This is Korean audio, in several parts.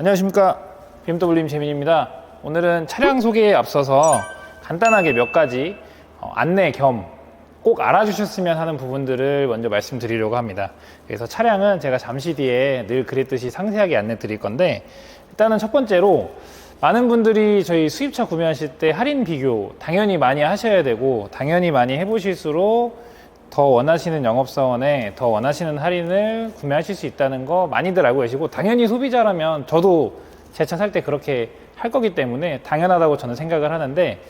안녕하십니까, BMW님 재민입니다. 오늘은 차량 소개에 앞서서 간단하게 몇 가지 안내 겸 꼭 알아주셨으면 하는 부분들을 먼저 말씀드리려고 합니다. 그래서 차량은 제가 잠시 뒤에 늘 그랬듯이 상세하게 안내 드릴 건데, 일단은 첫 번째로 많은 분들이 저희 수입차 구매하실 때 할인 비교 당연히 많이 하셔야 되고, 당연히 많이 해보실수록 더 원하시는 영업사원에 더 원하시는 할인을 구매하실 수 있다는 거 많이들 알고 계시고, 당연히 소비자라면 저도 제 차 살 때 그렇게 할 거기 때문에 당연하다고 저는 생각을 하는데,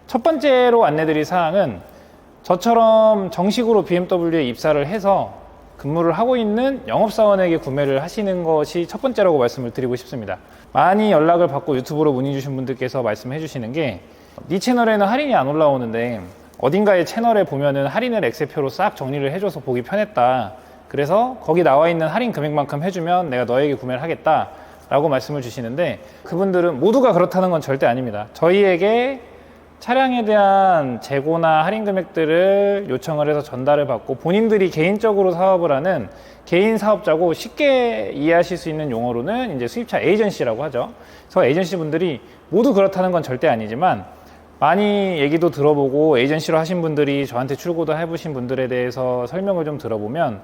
첫 번째로 안내드릴 사항은 저처럼 정식으로 BMW에 입사를 해서 근무를 하고 있는 영업사원에게 구매를 하시는 것이 첫 번째라고 말씀을 드리고 싶습니다. 많이 연락을 받고 유튜브로 문의 주신 분들께서 말씀해 주시는 게, 네 채널에는 할인이 안 올라오는데 어딘가의 채널에 보면은 할인을 엑셀표로 싹 정리를 해줘서 보기 편했다. 그래서 거기 나와 있는 할인 금액만큼 해주면 내가 너에게 구매를 하겠다 라고 말씀을 주시는데, 그분들은 모두가 그렇다는 건 절대 아닙니다. 저희에게 차량에 대한 재고나 할인 금액들을 요청을 해서 전달을 받고, 본인들이 개인적으로 사업을 하는 개인 사업자고, 쉽게 이해하실 수 있는 용어로는 이제 수입차 에이전시라고 하죠. 그래서 에이전시 분들이 모두 그렇다는 건 절대 아니지만, 많이 얘기도 들어보고 에이전시로 하신 분들이 저한테 출고도 해보신 분들에 대해서 설명을 좀 들어보면,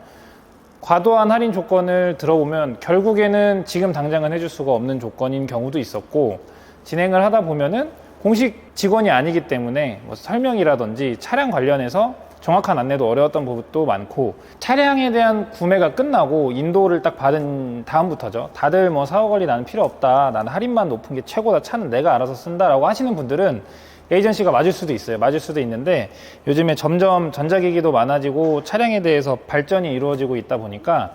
과도한 할인 조건을 들어보면 결국에는 지금 당장은 해줄 수가 없는 조건인 경우도 있었고, 진행을 하다 보면은 공식 직원이 아니기 때문에 뭐 설명이라든지 차량 관련해서 정확한 안내도 어려웠던 부분도 많고, 차량에 대한 구매가 끝나고 인도를 딱 받은 다음부터죠. 다들 뭐 사고 관리 나는 필요 없다, 나는 할인만 높은 게 최고다, 차는 내가 알아서 쓴다 라고 하시는 분들은 에이전시가 맞을 수도 있어요. 맞을 수도 있는데, 요즘에 점점 전자기기도 많아지고 차량에 대해서 발전이 이루어지고 있다 보니까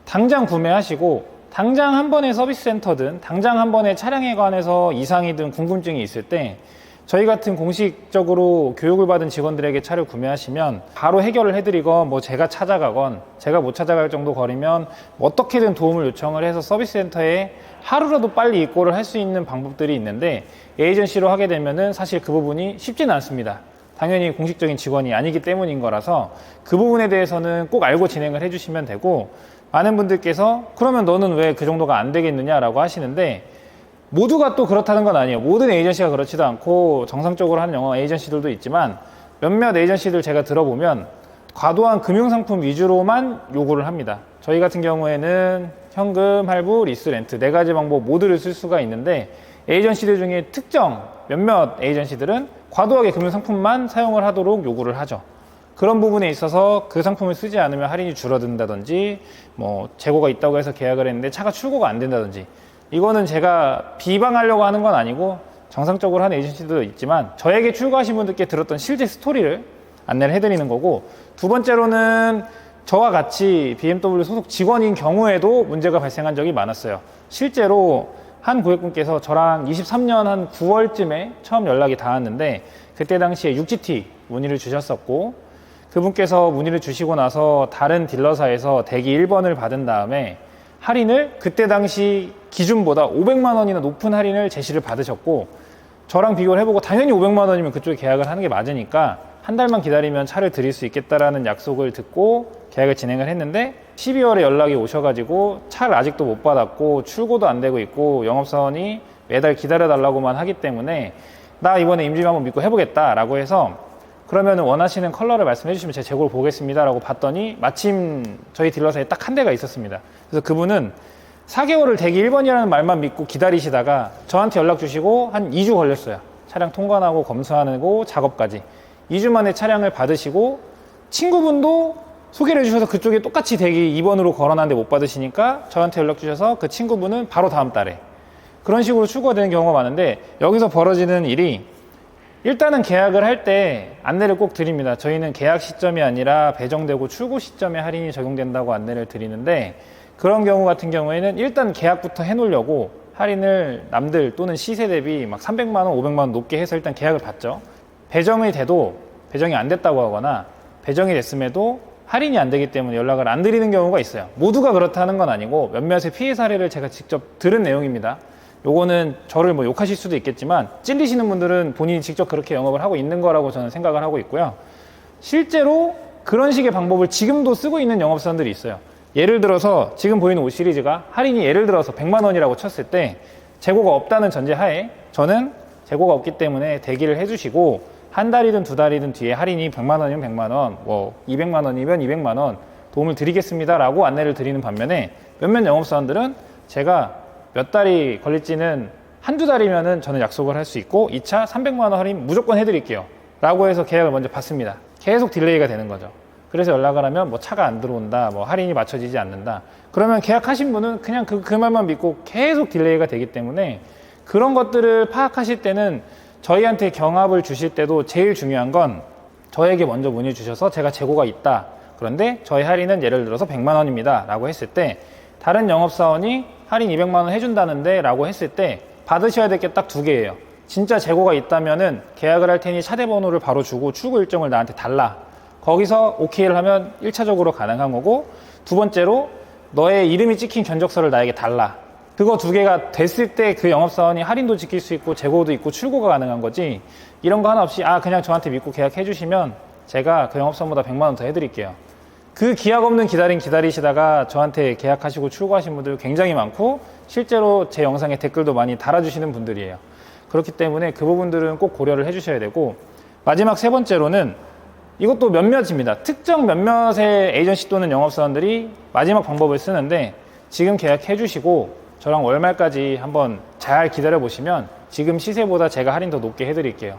당장 구매하시고, 당장 한 번의 서비스 센터든 당장 한 번의 차량에 관해서 이상이든 궁금증이 있을 때 저희 같은 공식적으로 교육을 받은 직원들에게 차를 구매하시면 바로 해결을 해드리건, 뭐 제가 찾아가건, 제가 못 찾아갈 정도 거리면 어떻게든 도움을 요청을 해서 서비스 센터에 하루라도 빨리 입고를 할 수 있는 방법들이 있는데, 에이전시로 하게 되면은 사실 그 부분이 쉽지는 않습니다. 당연히 공식적인 직원이 아니기 때문인 거라서 그 부분에 대해서는 꼭 알고 진행을 해주시면 되고, 많은 분들께서 그러면 너는 왜 그 정도가 안 되겠느냐 라고 하시는데, 모두가 또 그렇다는 건 아니에요. 모든 에이전시가 그렇지도 않고 정상적으로 하는 영어 에이전시들도 있지만, 몇몇 에이전시들 제가 들어보면 과도한 금융상품 위주로만 요구를 합니다. 저희 같은 경우에는 현금, 할부, 리스, 렌트 4가지 방법 모두를 쓸 수가 있는데, 에이전시들 중에 특정 몇몇 에이전시들은 과도하게 금융상품만 사용을 하도록 요구를 하죠. 그런 부분에 있어서 그 상품을 쓰지 않으면 할인이 줄어든다든지, 뭐 재고가 있다고 해서 계약을 했는데 차가 출고가 안 된다든지, 이거는 제가 비방하려고 하는 건 아니고 정상적으로 하는 에이전시도 있지만, 저에게 출고하신 분들께 들었던 실제 스토리를 안내를 해드리는 거고, 두 번째로는 저와 같이 BMW 소속 직원인 경우에도 문제가 발생한 적이 많았어요. 실제로 한 고객분께서 저랑 23년 한 9월쯤에 처음 연락이 닿았는데, 그때 당시에 6GT 문의를 주셨었고, 그분께서 문의를 주시고 나서 다른 딜러사에서 대기 1번을 받은 다음에 할인을 그때 당시 기준보다 500만 원이나 높은 할인을 제시를 받으셨고, 저랑 비교를 해보고 당연히 500만 원이면 그쪽에 계약을 하는 게 맞으니까 한 달만 기다리면 차를 드릴 수 있겠다라는 약속을 듣고 계약을 진행을 했는데, 12월에 연락이 오셔가지고 차를 아직도 못 받았고 출고도 안 되고 있고 영업사원이 매달 기다려달라고만 하기 때문에 나 이번에 임직 한번 믿고 해보겠다 라고 해서, 그러면 원하시는 컬러를 말씀해 주시면 제가 재고를 보겠습니다 라고 봤더니 마침 저희 딜러사에 딱 한 대가 있었습니다. 그래서 그분은 4개월을 대기 1번이라는 말만 믿고 기다리시다가 저한테 연락 주시고 한 2주 걸렸어요. 차량 통관하고 검수하고 작업까지 2주 만에 차량을 받으시고, 친구분도 소개를 해주셔서 그쪽에 똑같이 대기 2번으로 걸어놨는데 못 받으시니까 저한테 연락 주셔서 그 친구분은 바로 다음 달에, 그런 식으로 출고가 되는 경우가 많은데, 여기서 벌어지는 일이, 일단은 계약을 할 때 안내를 꼭 드립니다. 저희는 계약 시점이 아니라 배정되고 출고 시점에 할인이 적용된다고 안내를 드리는데, 그런 경우 같은 경우에는 일단 계약부터 해놓으려고 할인을 남들 또는 시세 대비 막 300만 원, 500만 원 높게 해서 일단 계약을 받죠. 배정이 돼도 배정이 안 됐다고 하거나 배정이 됐음에도 할인이 안 되기 때문에 연락을 안 드리는 경우가 있어요. 모두가 그렇다는 건 아니고 몇몇의 피해 사례를 제가 직접 들은 내용입니다. 요거는 저를 뭐 욕하실 수도 있겠지만, 찔리시는 분들은 본인이 직접 그렇게 영업을 하고 있는 거라고 저는 생각을 하고 있고요. 실제로 그런 식의 방법을 지금도 쓰고 있는 영업사원들이 있어요. 예를 들어서 지금 보이는 5 시리즈가 할인이 예를 들어서 100만 원이라고 쳤을 때 재고가 없다는 전제 하에 저는 재고가 없기 때문에 대기를 해주시고 한 달이든 두 달이든 뒤에 할인이 100만 원이면 100만 원, 뭐 200만 원이면 200만 원 도움을 드리겠습니다 라고 안내를 드리는 반면에 몇몇 영업사원들은 제가 몇 달이 걸릴지는 한두 달이면은 저는 약속을 할 수 있고 2차 300만 원 할인 무조건 해드릴게요 라고 해서 계약을 먼저 받습니다. 계속 딜레이가 되는 거죠. 그래서 연락을 하면 뭐 차가 안 들어온다, 뭐 할인이 맞춰지지 않는다. 그러면 계약하신 분은 그냥 그 말만 믿고 계속 딜레이가 되기 때문에 그런 것들을 파악하실 때는 저희한테 경합을 주실 때도 제일 중요한 건 저에게 먼저 문의 주셔서 제가 재고가 있다. 그런데 저희 할인은 예를 들어서 100만 원입니다. 라고 했을 때 다른 영업사원이 할인 200만 원 해준다는데 라고 했을 때 받으셔야 될 게 딱 두 개예요. 진짜 재고가 있다면은 계약을 할 테니 차대 번호를 바로 주고 출고 일정을 나한테 달라. 거기서 OK를 하면 1차적으로 가능한 거고 두 번째로 너의 이름이 찍힌 견적서를 나에게 달라. 그거 두 개가 됐을 때 그 영업사원이 할인도 지킬 수 있고 재고도 있고 출고가 가능한 거지 이런 거 하나 없이 그냥 저한테 믿고 계약해 주시면 제가 그 영업사원보다 100만 원 더 해드릴게요. 그 기약 없는 기다리시다가 저한테 계약하시고 출고하신 분들 굉장히 많고 실제로 제 영상에 댓글도 많이 달아주시는 분들이에요. 그렇기 때문에 그 부분들은 꼭 고려를 해주셔야 되고 마지막 세 번째로는 이것도 몇몇입니다. 특정 몇몇의 에이전시 또는 영업사원들이 마지막 방법을 쓰는데 지금 계약해 주시고 저랑 월말까지 한번 잘 기다려 보시면 지금 시세보다 제가 할인 더 높게 해드릴게요.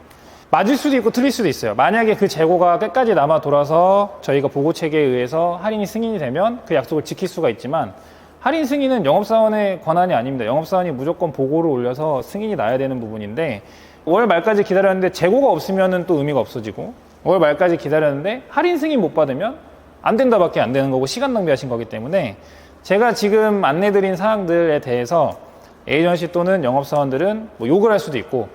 맞을 수도 있고 틀릴 수도 있어요. 만약에 그 재고가 끝까지 남아 돌아서 저희가 보고 체계에 의해서 할인이 승인이 되면 그 약속을 지킬 수가 있지만 할인 승인은 영업사원의 권한이 아닙니다. 영업사원이 무조건 보고를 올려서 승인이 나야 되는 부분인데 월 말까지 기다렸는데 재고가 없으면 또 의미가 없어지고 월 말까지 기다렸는데 할인 승인 못 받으면 안 된다밖에 안 되는 거고 시간 낭비하신 거기 때문에 제가 지금 안내드린 사항들에 대해서 에이전시 또는 영업사원들은 뭐 욕을 할 수도 있고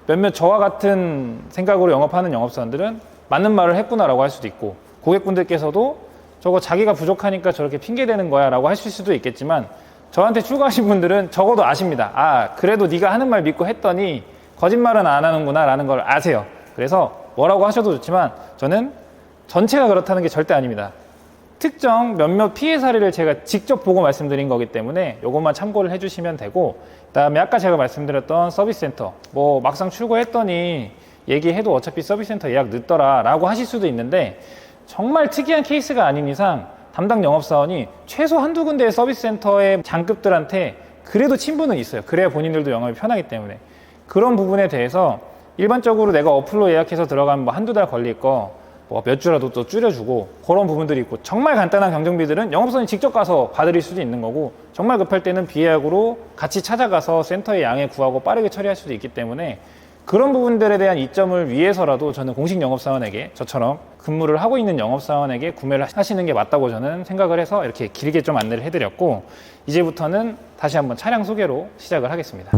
몇몇 저와 같은 생각으로 영업하는 영업사원들은 맞는 말을 했구나라고 할 수도 있고 고객분들께서도 저거 자기가 부족하니까 저렇게 핑계대는 거야 라고 하실 수도 있겠지만 저한테 출고하신 분들은 적어도 아십니다. 그래도 네가 하는 말 믿고 했더니 거짓말은 안 하는구나 라는 걸 아세요. 그래서 뭐라고 하셔도 좋지만 저는 전체가 그렇다는 게 절대 아닙니다. 특정 몇몇 피해 사례를 제가 직접 보고 말씀드린 거기 때문에 이것만 참고를 해주시면 되고 그 다음에 아까 제가 말씀드렸던 서비스센터 뭐 막상 출고했더니 얘기해도 어차피 서비스센터 예약 늦더라 라고 하실 수도 있는데 정말 특이한 케이스가 아닌 이상 담당 영업사원이 최소 한두 군데의 서비스센터의 장급들한테 그래도 친분은 있어요. 그래야 본인들도 영업이 편하기 때문에 그런 부분에 대해서 일반적으로 내가 어플로 예약해서 들어가면 뭐 한두 달 걸릴 거 뭐 몇 주라도 또 줄여주고 그런 부분들이 있고 정말 간단한 경정비들은 영업사원이 직접 가서 봐드릴 수도 있는 거고 정말 급할 때는 비예약으로 같이 찾아가서 센터에 양해 구하고 빠르게 처리할 수도 있기 때문에 그런 부분들에 대한 이점을 위해서라도 저는 공식 영업사원에게 저처럼 근무를 하고 있는 영업사원에게 구매를 하시는 게 맞다고 저는 생각을 해서 이렇게 길게 좀 안내를 해드렸고 이제부터는 다시 한번 차량 소개로 시작을 하겠습니다.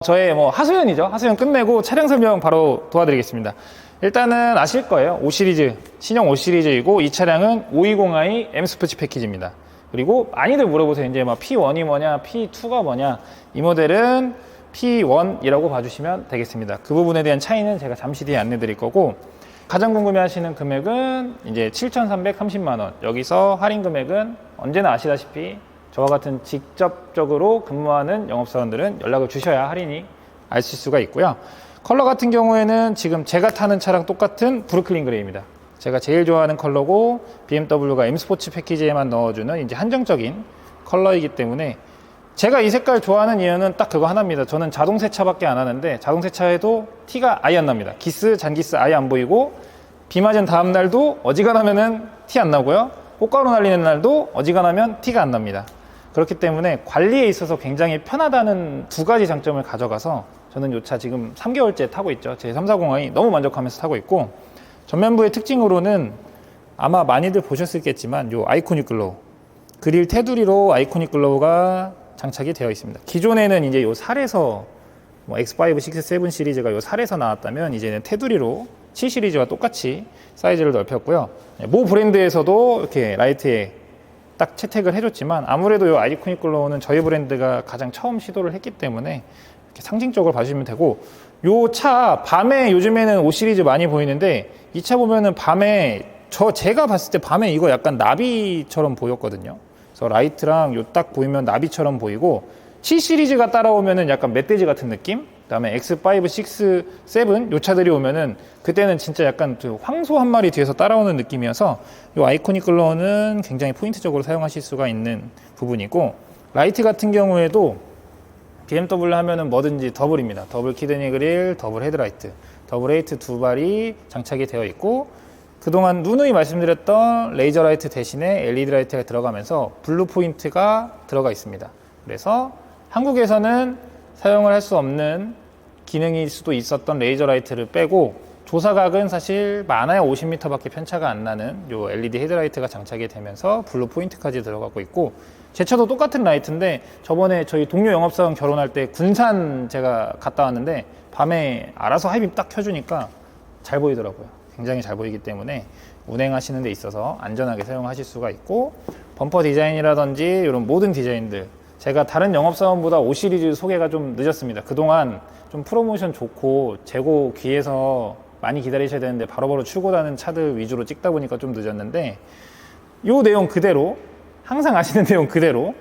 저의 하소연이죠. 하소연 끝내고 차량 설명 바로 도와드리겠습니다. 일단은 아실 거예요. 5 시리즈, 신형 5 시리즈이고 이 차량은 520i M 스포츠 패키지입니다. 그리고 많이들 물어보세요. 이제 P1이 뭐냐, P2가 뭐냐. 이 모델은 P1이라고 봐주시면 되겠습니다. 그 부분에 대한 차이는 제가 잠시 뒤에 안내 드릴 거고 가장 궁금해 하시는 금액은 이제 7,330만 원. 여기서 할인 금액은 언제나 아시다시피 저와 같은 직접적으로 근무하는 영업사원들은 연락을 주셔야 할인이 아실 수가 있고요. 컬러 같은 경우에는 지금 제가 타는 차랑 똑같은 브루클린 그레이입니다. 제가 제일 좋아하는 컬러고 BMW가 M 스포츠 패키지에만 넣어주는 이제 한정적인 컬러이기 때문에 제가 이 색깔 좋아하는 이유는 딱 그거 하나입니다. 저는 자동 세차밖에 안 하는데 자동 세차에도 티가 아예 안 납니다. 기스, 잔기스 아예 안 보이고 비 맞은 다음 날도 어지간하면은 티 안 나고요. 꽃가루 날리는 날도 어지간하면 티가 안 납니다. 그렇기 때문에 관리에 있어서 굉장히 편하다는 두 가지 장점을 가져가서 저는 이 차 지금 3개월째 타고 있죠. 제 340i 너무 만족하면서 타고 있고 전면부의 특징으로는 아마 많이들 보셨겠지만 요 아이코닉 글로우 그릴 테두리로 아이코닉 글로우가 장착이 되어 있습니다. 기존에는 이제 요 살에서 X5, 6, 7 시리즈가 요 살에서 나왔다면 이제는 테두리로 7 시리즈와 똑같이 사이즈를 넓혔고요. 모 브랜드에서도 이렇게 라이트에 딱 채택을 해줬지만 아무래도 이 아이코닉 글로우는 저희 브랜드가 가장 처음 시도를 했기 때문에 이렇게 상징적으로 봐주시면 되고 요 차 밤에 요즘에는 5 시리즈 많이 보이는데 이 차 보면은 밤에 제가 봤을 때 밤에 이거 약간 나비처럼 보였거든요. 그래서 라이트랑 요 딱 보이면 나비처럼 보이고 7 시리즈가 따라오면은 약간 멧돼지 같은 느낌? 그다음에 X5, 6, 7 요 차들이 오면은 그때는 진짜 약간 황소 한 마리 뒤에서 따라오는 느낌이어서 요 아이코닉 글러는 굉장히 포인트적으로 사용하실 수가 있는 부분이고, 라이트 같은 경우에도 BMW 하면은 뭐든지 더블입니다. 더블 키드니 그릴, 더블 헤드라이트, 더블 헤이트 두 발이 장착이 되어 있고, 그동안 누누이 말씀드렸던 레이저 라이트 대신에 LED 라이트가 들어가면서 블루 포인트가 들어가 있습니다. 그래서 한국에서는 사용을 할 수 없는 기능일 수도 있었던 레이저 라이트를 빼고, 조사각은 사실 많아야 50m밖에 편차가 안 나는 요 LED 헤드라이트가 장착이 되면서 블루 포인트까지 들어가고 있고, 제 차도 똑같은 라이트인데 저번에 저희 동료 영업사원 결혼할 때 군산 제가 갔다 왔는데 밤에 알아서 하이빔 딱 켜주니까 잘 보이더라고요. 굉장히 잘 보이기 때문에 운행하시는 데 있어서 안전하게 사용하실 수가 있고, 범퍼 디자인이라든지 이런 모든 디자인들, 제가 다른 영업사원보다 5 시리즈 소개가 좀 늦었습니다. 그동안 좀 프로모션 좋고 재고 귀해서 많이 기다리셔야 되는데 바로바로 출고하는 차들 위주로 찍다 보니까 좀 늦었는데, 요 내용 그대로, 항상 아시는 내용 그대로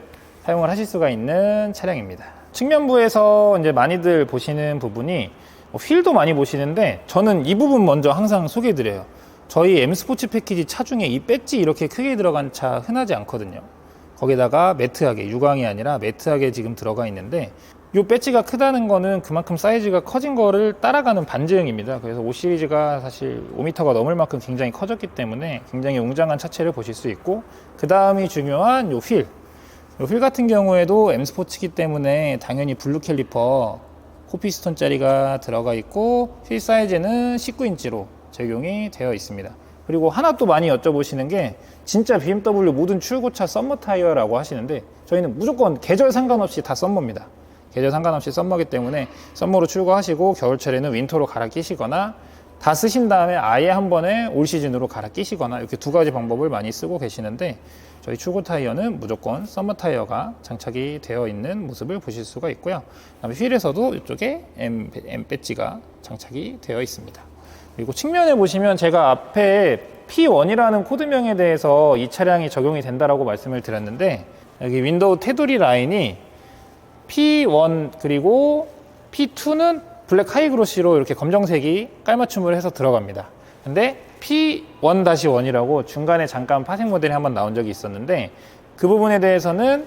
사용을 하실 수가 있는 차량입니다. 측면부에서 이제 많이들 보시는 부분이 휠도 많이 보시는데, 저는 이 부분 먼저 항상 소개해 드려요. 저희 M 스포츠 패키지 차 중에 이 배지 이렇게 크게 들어간 차 흔하지 않거든요. 거기다가 매트하게, 유광이 아니라 매트하게 지금 들어가 있는데, 이 배지가 크다는 거는 그만큼 사이즈가 커진 거를 따라가는 반증입니다. 그래서 5 시리즈가 사실 5m가 넘을 만큼 굉장히 커졌기 때문에 굉장히 웅장한 차체를 보실 수 있고, 그 다음이 중요한 요 휠. 요 휠 같은 경우에도 M 스포츠이기 때문에 당연히 블루 캘리퍼 코피스톤 짜리가 들어가 있고, 휠 사이즈는 19인치로 적용이 되어 있습니다. 그리고 하나 또 많이 여쭤보시는 게, 진짜 BMW 모든 출고차 썸머 타이어라고 하시는데, 저희는 무조건 계절 상관없이 다 썸머입니다. 계절 상관없이 썸머기 때문에 썸머로 출고하시고 겨울철에는 윈터로 갈아 끼시거나, 다 쓰신 다음에 아예 한 번에 올 시즌으로 갈아 끼시거나, 이렇게 두 가지 방법을 많이 쓰고 계시는데, 저희 출고 타이어는 무조건 썸머 타이어가 장착이 되어 있는 모습을 보실 수가 있고요. 그다음에 휠에서도 이쪽에 M 배지가 장착이 되어 있습니다. 그리고 측면에 보시면 제가 앞에 P1이라는 코드명에 대해서 이 차량이 적용이 된다라고 말씀을 드렸는데, 여기 윈도우 테두리 라인이 P1 그리고 P2는 블랙 하이그로시로 이렇게 검정색이 깔맞춤을 해서 들어갑니다. 근데 P1-1이라고 중간에 잠깐 파생 모델이 한번 나온 적이 있었는데, 그 부분에 대해서는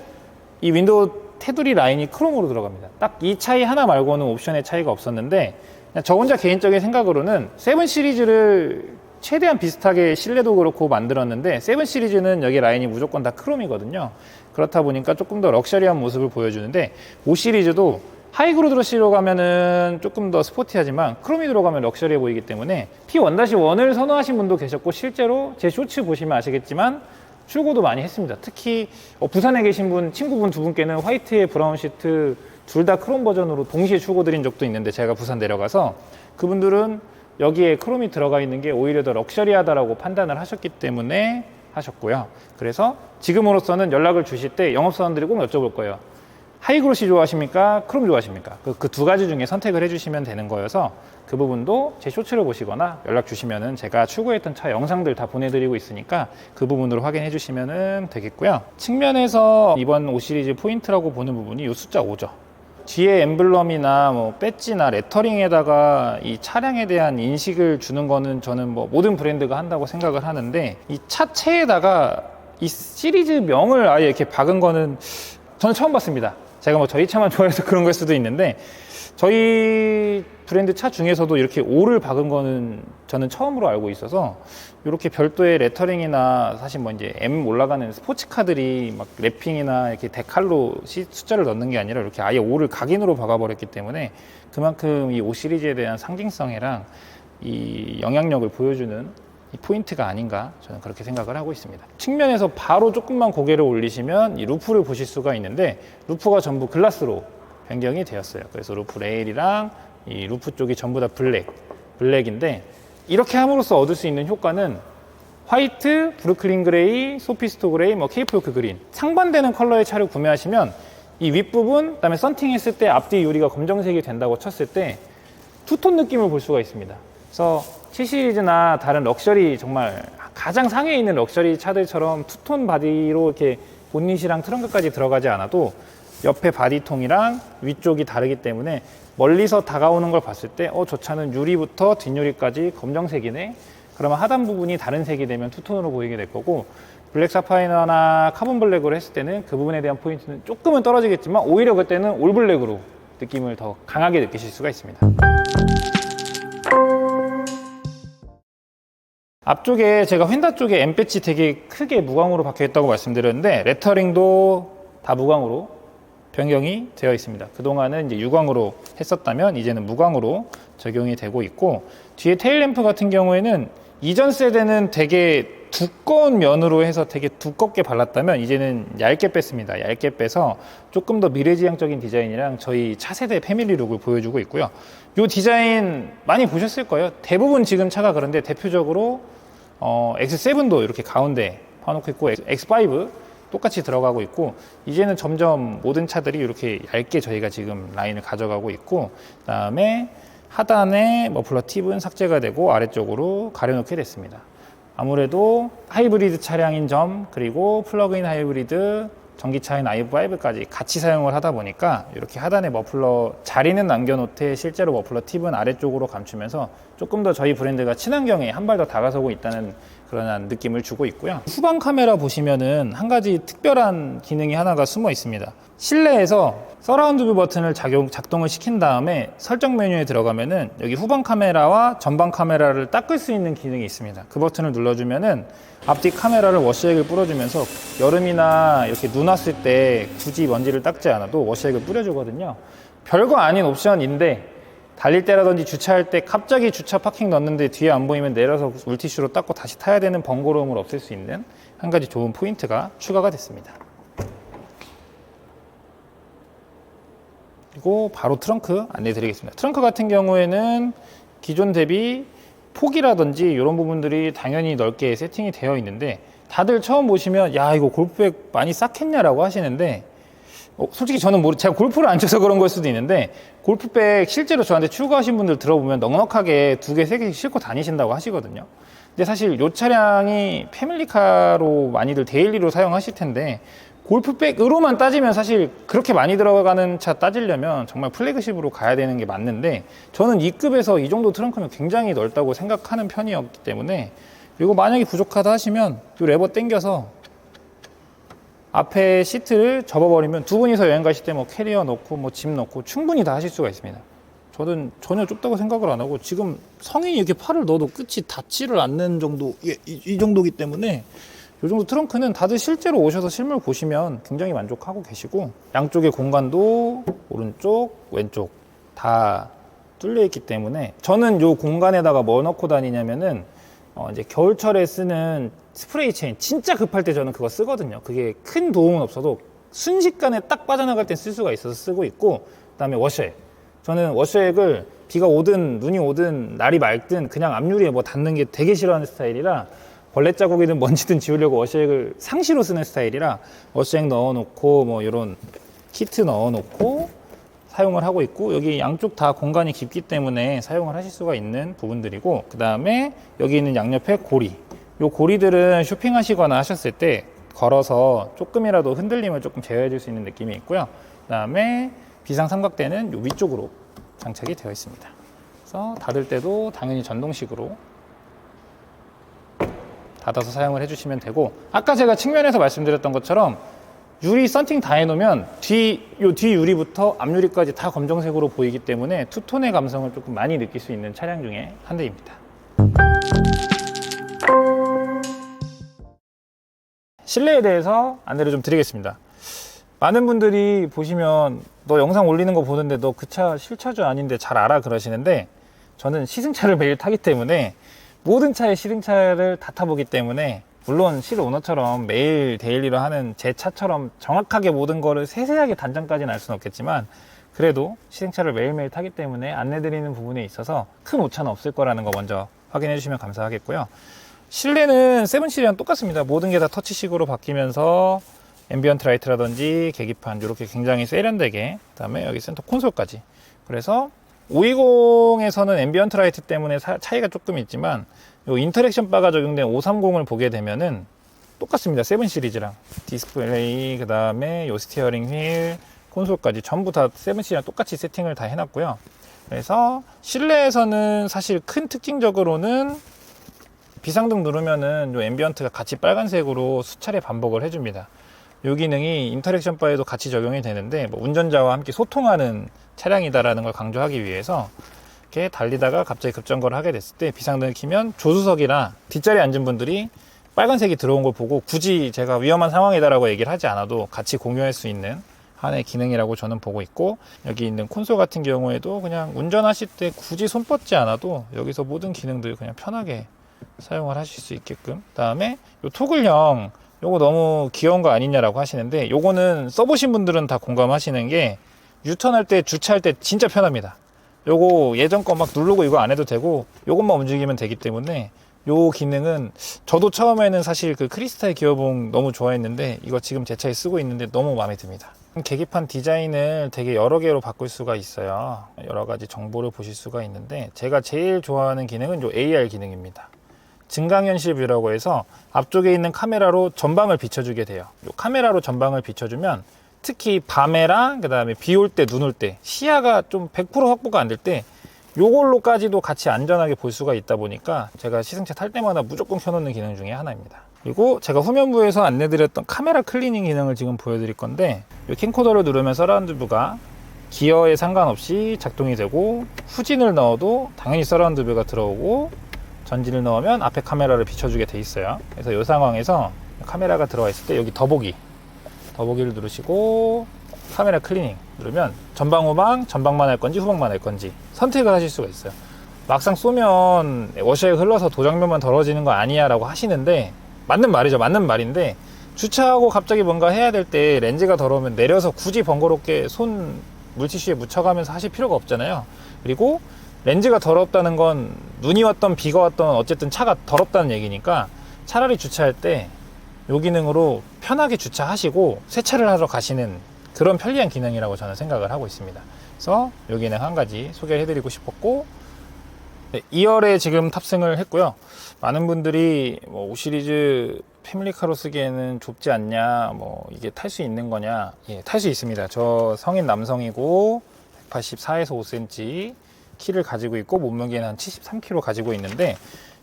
이 윈도우 테두리 라인이 크롬으로 들어갑니다. 딱 이 차이 하나 말고는 옵션의 차이가 없었는데, 저 혼자 개인적인 생각으로는 7 시리즈를 최대한 비슷하게 실내도 그렇고 만들었는데, 7 시리즈는 여기 라인이 무조건 다 크롬이거든요. 그렇다 보니까 조금 더 럭셔리한 모습을 보여주는데, 5 시리즈도 하이그로드러시로 가면은 조금 더 스포티하지만 크롬이 들어가면 럭셔리해 보이기 때문에 P1-1을 선호하신 분도 계셨고, 실제로 제 쇼츠 보시면 아시겠지만 출고도 많이 했습니다. 특히 부산에 계신 분, 친구분 두 분께는 화이트에 브라운 시트 둘 다 크롬 버전으로 동시에 출고 드린 적도 있는데, 제가 부산 내려가서 그분들은 여기에 크롬이 들어가 있는 게 오히려 더 럭셔리하다라고 판단을 하셨기 때문에 하셨고요. 그래서 지금으로서는 연락을 주실 때 영업사원들이 꼭 여쭤볼 거예요. 하이그로시 좋아하십니까? 크롬 좋아하십니까? 그 두 가지 중에 선택을 해주시면 되는 거여서, 그 부분도 제 쇼츠를 보시거나 연락 주시면은 제가 출고했던 차 영상들 다 보내드리고 있으니까 그 부분으로 확인해 주시면 되겠고요. 측면에서 이번 5 시리즈 포인트라고 보는 부분이 이 숫자 5죠. 뒤에 엠블럼이나 뭐 배지나 레터링에다가 이 차량에 대한 인식을 주는 거는 저는 뭐 모든 브랜드가 한다고 생각을 하는데, 이 차체에다가 이 시리즈 명을 아예 이렇게 박은 거는 저는 처음 봤습니다. 제가 뭐 저희 차만 좋아해서 그런 걸 수도 있는데, 저희 브랜드 차 중에서도 이렇게 5를 박은 거는 저는 처음으로 알고 있어서, 이렇게 별도의 레터링이나 사실 뭐 이제 M 올라가는 스포츠카들이 막 랩핑이나 이렇게 데칼로 숫자를 넣는 게 아니라 이렇게 아예 5를 각인으로 박아버렸기 때문에, 그만큼 이 5 시리즈에 대한 상징성이랑 이 영향력을 보여주는 이 포인트가 아닌가, 저는 그렇게 생각을 하고 있습니다. 측면에서 바로 조금만 고개를 올리시면 이 루프를 보실 수가 있는데, 루프가 전부 글라스로 변경이 되었어요. 그래서 루프 레일이랑 이 루프 쪽이 전부 다 블랙인데, 이렇게 함으로써 얻을 수 있는 효과는 화이트, 브루클린 그레이, 소피스토 그레이, 뭐 케이프요크 그린, 상반되는 컬러의 차를 구매하시면 이 윗부분, 그다음에 썬팅했을 때 앞뒤 유리가 검정색이 된다고 쳤을 때 투톤 느낌을 볼 수가 있습니다. 그래서 7 시리즈나 다른 럭셔리 정말 가장 상위에 있는 럭셔리 차들처럼 투톤 바디로 이렇게 본닛이랑 트렁크까지 들어가지 않아도 옆에 바디통이랑 위쪽이 다르기 때문에 멀리서 다가오는 걸 봤을 때 저 차는 유리부터 뒷유리까지 검정색이네. 그러면 하단 부분이 다른 색이 되면 투톤으로 보이게 될 거고, 블랙 사파이어나 카본 블랙으로 했을 때는 그 부분에 대한 포인트는 조금은 떨어지겠지만 오히려 그때는 올 블랙으로 느낌을 더 강하게 느끼실 수가 있습니다. 앞쪽에 제가 휀다 쪽에 M 배지 되게 크게 무광으로 박혀 있다고 말씀드렸는데, 레터링도 다 무광으로 변경이 되어 있습니다. 그동안은 이제 유광으로 했었다면 이제는 무광으로 적용이 되고 있고, 뒤에 테일램프 같은 경우에는 이전 세대는 되게 두꺼운 면으로 해서 되게 두껍게 발랐다면 이제는 얇게 뺐습니다. 얇게 빼서 조금 더 미래지향적인 디자인이랑 저희 차세대 패밀리 룩을 보여주고 있고요. 이 디자인 많이 보셨을 거예요. 대부분 지금 차가 그런데 대표적으로 X7도 이렇게 가운데 파놓고 있고, X5 똑같이 들어가고 있고, 이제는 점점 모든 차들이 이렇게 얇게 저희가 지금 라인을 가져가고 있고, 그 다음에 하단에 머플러 팁은 삭제가 되고 아래쪽으로 가려놓게 됐습니다. 아무래도 하이브리드 차량인 점, 그리고 플러그인 하이브리드 전기차인 i5까지 같이 사용을 하다 보니까 이렇게 하단에 머플러 자리는 남겨놓되 실제로 머플러 팁은 아래쪽으로 감추면서 조금 더 저희 브랜드가 친환경에 한 발 더 다가서고 있다는 그런 느낌을 주고 있고요. 후방 카메라 보시면은 한 가지 특별한 기능이 하나가 숨어 있습니다. 실내에서 서라운드 뷰 버튼을 작동을 시킨 다음에 설정 메뉴에 들어가면은 여기 후방 카메라와 전방 카메라를 닦을 수 있는 기능이 있습니다. 그 버튼을 눌러주면은 앞뒤 카메라를 워시액을 뿌려주면서 여름이나 이렇게 눈 왔을 때 굳이 먼지를 닦지 않아도 워시액을 뿌려주거든요. 별거 아닌 옵션인데 달릴 때라든지 주차할 때 갑자기 주차 파킹 넣었는데 뒤에 안 보이면 내려서 물티슈로 닦고 다시 타야 되는 번거로움을 없앨 수 있는 한 가지 좋은 포인트가 추가가 됐습니다. 그리고 바로 트렁크 안내 드리겠습니다. 트렁크 같은 경우에는 기존 대비 폭이라든지 이런 부분들이 당연히 넓게 세팅이 되어 있는데, 다들 처음 보시면 야 이거 골프백 많이 쌌겠냐라고 하시는데, 솔직히 저는 제가 골프를 안 쳐서 그런 걸 수도 있는데, 골프백 실제로 저한테 출고하신 분들 들어보면 넉넉하게 2개, 3개씩 싣고 다니신다고 하시거든요. 근데 사실 이 차량이 패밀리카로 많이들 데일리로 사용하실 텐데, 골프백으로만 따지면 사실 그렇게 많이 들어가는 차 따지려면 정말 플래그십으로 가야 되는 게 맞는데, 저는 이 급에서 이 정도 트렁크면 굉장히 넓다고 생각하는 편이었기 때문에, 그리고 만약에 부족하다 하시면 이 레버 당겨서 앞에 시트를 접어버리면 두 분이서 여행 가실 때 뭐 캐리어 넣고 뭐 짐 넣고 충분히 다 하실 수가 있습니다. 저는 전혀 좁다고 생각을 안 하고, 지금 성인이 이렇게 팔을 넣어도 끝이 닿지를 않는 정도, 이 정도기 때문에 이 정도 트렁크는 다들 실제로 오셔서 실물 보시면 굉장히 만족하고 계시고, 양쪽의 공간도 오른쪽, 왼쪽 다 뚫려 있기 때문에, 저는 이 공간에다가 뭐 넣고 다니냐면은 이제 겨울철에 쓰는 스프레이 체인, 진짜 급할 때 저는 그거 쓰거든요. 그게 큰 도움은 없어도 순식간에 딱 빠져나갈 땐 쓸 수가 있어서 쓰고 있고, 그 다음에 워셔액. 저는 워셔액을 비가 오든 눈이 오든 날이 맑든 그냥 앞유리에 뭐 닿는 게 되게 싫어하는 스타일이라, 벌레 자국이든 먼지든 지우려고 워셔액을 상시로 쓰는 스타일이라 워셔액 넣어놓고 뭐 이런 키트 넣어놓고 사용을 하고 있고, 여기 양쪽 다 공간이 깊기 때문에 사용을 하실 수가 있는 부분들이고, 그 다음에 여기 있는 양옆에 고리, 요 고리들은 쇼핑하시거나 하셨을 때 걸어서 조금이라도 흔들림을 조금 제어해 줄 수 있는 느낌이 있고요. 그 다음에 비상 삼각대는 요 위쪽으로 장착이 되어 있습니다. 그래서 닫을 때도 당연히 전동식으로 닫아서 사용을 해주시면 되고, 아까 제가 측면에서 말씀드렸던 것처럼 유리 썬팅 다 해놓으면 뒤 유리부터 앞 유리까지 다 검정색으로 보이기 때문에 투톤의 감성을 조금 많이 느낄 수 있는 차량 중에 한 대입니다. 실내에 대해서 안내를 좀 드리겠습니다. 많은 분들이 보시면 너 영상 올리는 거 보는데 너 그 차 실차주 아닌데 잘 알아 그러시는데, 저는 시승차를 매일 타기 때문에 모든 차의 시승차를 다 타보기 때문에, 물론 실 오너처럼 매일 데일리로 하는 제 차처럼 정확하게 모든 거를 세세하게 단점까지는 알 수는 없겠지만, 그래도 시승차를 매일매일 타기 때문에 안내드리는 부분에 있어서 큰 오차는 없을 거라는 거 먼저 확인해 주시면 감사하겠고요. 실내는 7 시리즈랑 똑같습니다. 모든 게 다 터치식으로 바뀌면서 앰비언트 라이트라든지 계기판 이렇게 굉장히 세련되게, 그 다음에 여기 센터 콘솔까지. 그래서 520에서는 앰비언트 라이트 때문에 차이가 조금 있지만 요 인터랙션 바가 적용된 530을 보게 되면은 똑같습니다. 7 시리즈랑 디스플레이, 그 다음에 요 스티어링 휠, 콘솔까지 전부 다 7 시리즈랑 똑같이 세팅을 다 해놨고요. 그래서 실내에서는 사실 큰 특징적으로는 비상등 누르면은 요 앰비언트가 같이 빨간색으로 수차례 반복을 해줍니다. 이 기능이 인터랙션 바에도 같이 적용이 되는데, 뭐 운전자와 함께 소통하는 차량이다라는 걸 강조하기 위해서 이렇게 달리다가 갑자기 급정거를 하게 됐을 때 비상등을 켜면 조수석이나 뒷자리에 앉은 분들이 빨간색이 들어온 걸 보고 굳이 제가 위험한 상황이다라고 얘기를 하지 않아도 같이 공유할 수 있는 하나의 기능이라고 저는 보고 있고, 여기 있는 콘솔 같은 경우에도 그냥 운전하실 때 굳이 손 뻗지 않아도 여기서 모든 기능들 그냥 편하게 사용을 하실 수 있게끔. 그다음에 요 토글형, 요거 너무 귀여운 거 아니냐라고 하시는데, 요거는 써보신 분들은 다 공감하시는 게 유턴할 때, 주차할 때 진짜 편합니다. 요거 예전 거 막 누르고 이거 안 해도 되고 요것만 움직이면 되기 때문에 요 기능은 저도 처음에는 사실 그 크리스탈 기어봉 너무 좋아했는데 이거 지금 제 차에 쓰고 있는데 너무 마음에 듭니다. 계기판 디자인을 되게 여러 개로 바꿀 수가 있어요. 여러 가지 정보를 보실 수가 있는데, 제가 제일 좋아하는 기능은 요 AR 기능입니다. 증강현실 뷰라고 해서 앞쪽에 있는 카메라로 전방을 비춰주게 돼요. 요 카메라로 전방을 비춰주면 특히 밤에랑 그 다음에 비 올 때, 눈 올 때 시야가 좀 100% 확보가 안 될 때 요걸로까지도 같이 안전하게 볼 수가 있다 보니까 제가 시승차 탈 때마다 무조건 켜놓는 기능 중에 하나입니다. 그리고 제가 후면부에서 안내드렸던 카메라 클리닝 기능을 지금 보여드릴 건데, 이 캠코더를 누르면 서라운드 뷰가 기어에 상관없이 작동이 되고, 후진을 넣어도 당연히 서라운드 뷰가 들어오고, 전진을 넣으면 앞에 카메라를 비춰주게 돼 있어요. 그래서 이 상황에서 카메라가 들어와 있을 때 여기 더보기를 누르시고 카메라 클리닝 누르면 전방 후방, 전방만 할 건지 후방만 할 건지 선택을 하실 수가 있어요. 막상 쏘면 워셔액 흘러서 도장면만 더러워지는 거 아니야 라고 하시는데, 맞는 말이죠. 맞는 말인데, 주차하고 갑자기 뭔가 해야 될 때 렌즈가 더러우면 내려서 굳이 번거롭게 손 물티슈에 묻혀가면서 하실 필요가 없잖아요. 그리고 렌즈가 더럽다는 건 눈이 왔던 비가 왔던 어쨌든 차가 더럽다는 얘기니까 차라리 주차할 때 이 기능으로 편하게 주차하시고 세차를 하러 가시는 그런 편리한 기능이라고 저는 생각을 하고 있습니다. 그래서 이 기능 한 가지 소개를 해드리고 싶었고, 네, 2열에 지금 탑승을 했고요. 많은 분들이 뭐 5 시리즈 패밀리카로 쓰기에는 좁지 않냐, 뭐 이게 탈 수 있는 거냐. 예, 탈 수 있습니다. 저 성인 남성이고 184에서 5cm 키를 가지고 있고 몸무게는 한 73kg 가지고 있는데,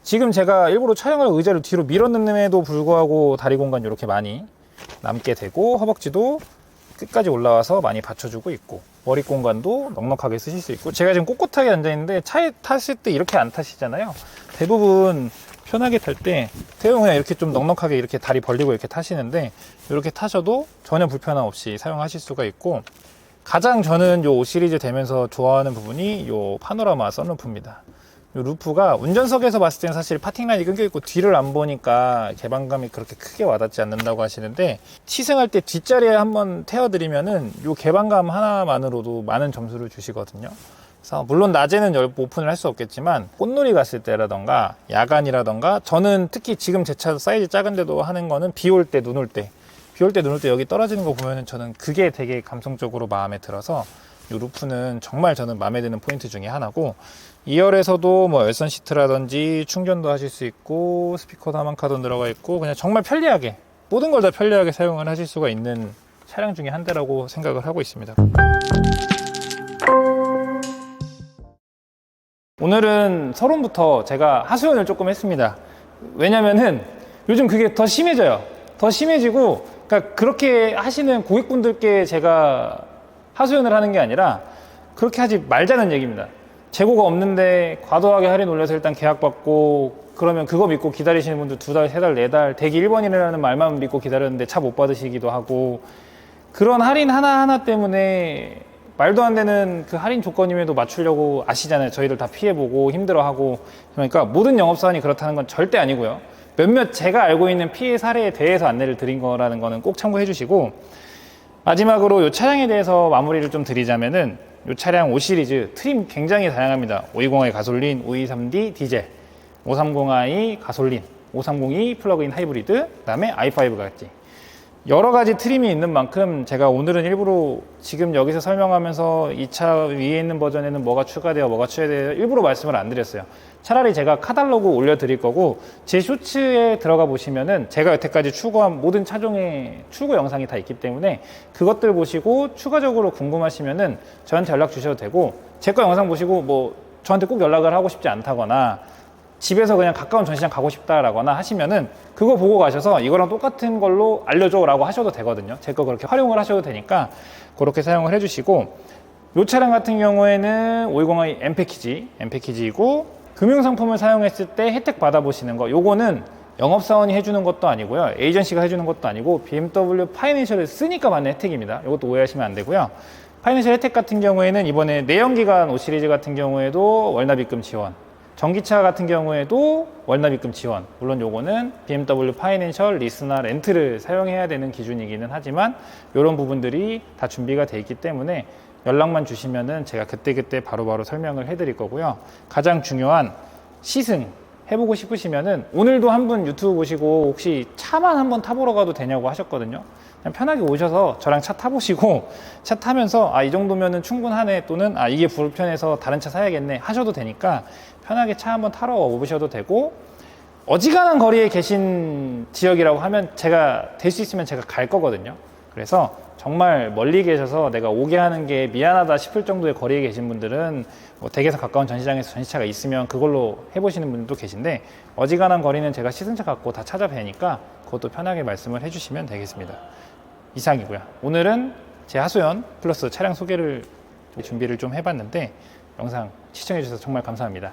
지금 제가 일부러 촬영을 의자를 뒤로 밀었는데도 불구하고 다리 공간 이렇게 많이 남게 되고, 허벅지도 끝까지 올라와서 많이 받쳐주고 있고, 머리 공간도 넉넉하게 쓰실 수 있고, 제가 지금 꼿꼿하게 앉아 있는데 차에 탔을 때 이렇게 안 타시잖아요. 대부분 편하게 탈 때 대부분 그냥 이렇게 좀 넉넉하게 이렇게 다리 벌리고 이렇게 타시는데, 이렇게 타셔도 전혀 불편함 없이 사용하실 수가 있고, 가장 저는 요 5 시리즈 되면서 좋아하는 부분이 요 파노라마 선루프입니다. 요 루프가 운전석에서 봤을 때는 사실 파팅라인이 끊겨있고 뒤를 안 보니까 개방감이 그렇게 크게 와닿지 않는다고 하시는데, 시승할 때 뒷자리에 한번 태워드리면은 요 개방감 하나만으로도 많은 점수를 주시거든요. 그래서 물론 낮에는 오픈을 할 수 없겠지만 꽃놀이 갔을 때라던가 야간이라던가, 저는 특히 지금 제 차 사이즈 작은데도 하는 거는 비 올 때, 눈 올 때, 여기 떨어지는 거 보면은 저는 그게 되게 감성적으로 마음에 들어서 이 루프는 정말 저는 마음에 드는 포인트 중에 하나고, 2열에서도 뭐 열선 시트라든지 충전도 하실 수 있고, 스피커 다만카도 들어가 있고, 그냥 정말 편리하게 모든 걸 다 편리하게 사용을 하실 수가 있는 차량 중에 한 대라고 생각을 하고 있습니다. 오늘은 서론부터 제가 하소연을 조금 했습니다. 왜냐면은 요즘 그게 더 심해져요. 더 심해지고, 그러니까 그렇게 하시는 고객분들께 제가 하소연을 하는 게 아니라 그렇게 하지 말자는 얘기입니다. 재고가 없는데 과도하게 할인 올려서 일단 계약 받고, 그러면 그거 믿고 기다리시는 분들 2달, 3달, 4달 대기 1번이라는 말만 믿고 기다렸는데 차 못 받으시기도 하고, 그런 할인 하나하나 때문에 말도 안 되는 그 할인 조건임에도 맞추려고 아시잖아요. 저희들 다 피해보고 힘들어하고. 그러니까 모든 영업사원이 그렇다는 건 절대 아니고요. 몇몇 제가 알고 있는 피해 사례에 대해서 안내를 드린 거라는 거는 꼭 참고해 주시고, 마지막으로 이 차량에 대해서 마무리를 좀 드리자면은, 이 차량 5 시리즈 트림 굉장히 다양합니다. 520i 가솔린, 523D 디젤, 530i 가솔린, 530e 플러그인 하이브리드, 그 다음에 i5까지. 여러 가지 트림이 있는 만큼 제가 오늘은 일부러 지금 여기서 설명하면서 이 차 위에 있는 버전에는 뭐가 추가되어 뭐가 추가되어 일부러 말씀을 안 드렸어요. 차라리 제가 카탈로그 올려드릴 거고 제 쇼츠에 들어가 보시면은 제가 여태까지 추구한 모든 차종의 출고 영상이 다 있기 때문에 그것들 보시고 추가적으로 궁금하시면은 저한테 연락 주셔도 되고 제 거 영상 보시고 뭐 저한테 꼭 연락을 하고 싶지 않다거나 집에서 그냥 가까운 전시장 가고 싶다라거나 하시면은 그거 보고 가셔서 이거랑 똑같은 걸로 알려줘 라고 하셔도 되거든요. 제 거 그렇게 활용을 하셔도 되니까 그렇게 사용을 해주시고, 이 차량 같은 경우에는 520i M 패키지이고 금융상품을 사용했을 때 혜택 받아보시는 거, 요거는 영업사원이 해주는 것도 아니고요, 에이전시가 해주는 것도 아니고 BMW 파이낸셜을 쓰니까 받는 혜택입니다. 이것도 오해하시면 안 되고요. 파이낸셜 혜택 같은 경우에는 이번에 내연기관 5 시리즈 같은 경우에도 월납입금 지원, 전기차 같은 경우에도 월납입금 지원, 물론 요거는 BMW 파이낸셜 리스나 렌트를 사용해야 되는 기준이기는 하지만 이런 부분들이 다 준비가 돼 있기 때문에 연락만 주시면은 제가 그때그때 바로바로 설명을 해드릴 거고요. 가장 중요한 시승 해보고 싶으시면은 오늘도 한 분 유튜브 보시고 혹시 차만 한번 타보러 가도 되냐고 하셨거든요. 그냥 편하게 오셔서 저랑 차 타보시고 차 타면서 아, 이 정도면은 충분하네, 또는 아, 이게 불편해서 다른 차 사야겠네 하셔도 되니까 편하게 차 한번 타러 오셔도 되고, 어지간한 거리에 계신 지역이라고 하면 제가 될 수 있으면 제가 갈 거거든요. 그래서 정말 멀리 계셔서 내가 오게 하는 게 미안하다 싶을 정도의 거리에 계신 분들은 뭐 댁에서 가까운 전시장에서 전시차가 있으면 그걸로 해보시는 분들도 계신데, 어지간한 거리는 제가 시승차 갖고 다 찾아뵈니까 그것도 편하게 말씀을 해주시면 되겠습니다. 이상이고요. 오늘은 제 하소연 플러스 차량 소개를 준비를 좀 해봤는데 영상 시청해주셔서 정말 감사합니다.